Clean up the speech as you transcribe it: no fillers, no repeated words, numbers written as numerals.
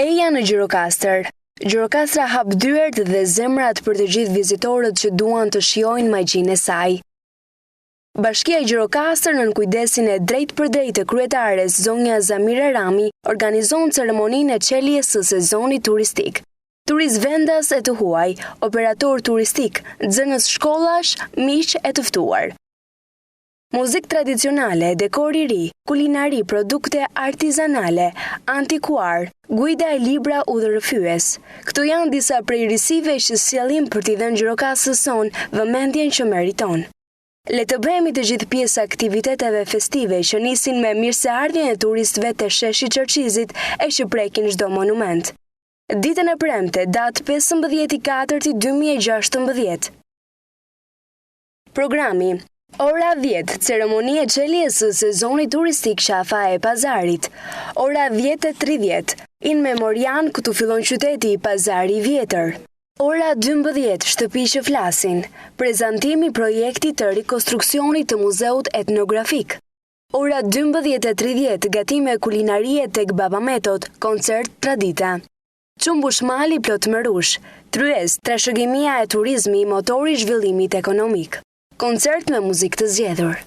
Eja në Gjirokastër. Gjirokastra hap dyert dhe zemrat për të gjithë vizitorët që duan të shijojnë magjinë e saj. Bashkia e Gjirokastër, nën kujdesin e drejtpërdrejtë të kryetares zonja Zamira Rami, organizon ceremoninë e çeljes së sezonit turistik. Turist vendas e të huaj, operator turistik, nxënës shkollash, miq e të ftuar. Muzikë tradicionale, dekor i ri, kulinari, produkte artizanale, antikuar, guida e libra udhërrëfyes. Këto janë disa prej risive që sjellim për t'i dhënë Gjirokastrës sonë vëmendjen që meriton. Le të bëhemi të gjithë pjesë aktiviteteve festive që nisin me mirëseardhjen e turistëve të sheshi Çerçizit e që prekin çdo monument. Ditën e premte, datë 15/4/2016. Programi: Ora 10, ceremoni e çeljes së sezonit turistik qafa e pazarit. Ora 10:30, in memoriam këtu fillon qyteti i Pazari i Vjetër. Ora 12, shtëpi që flasin, prezantimi i projektit të rikonstruksionit të muzeut etnografik. Ora 12:30, gatime kulinarie tek Babametot, koncert tradita. Qumbush mali plot me rush, tryez, trashëgimia e turizmi, motori i zhvillimit ekonomik. Koncert me muzikë të zgjedhur.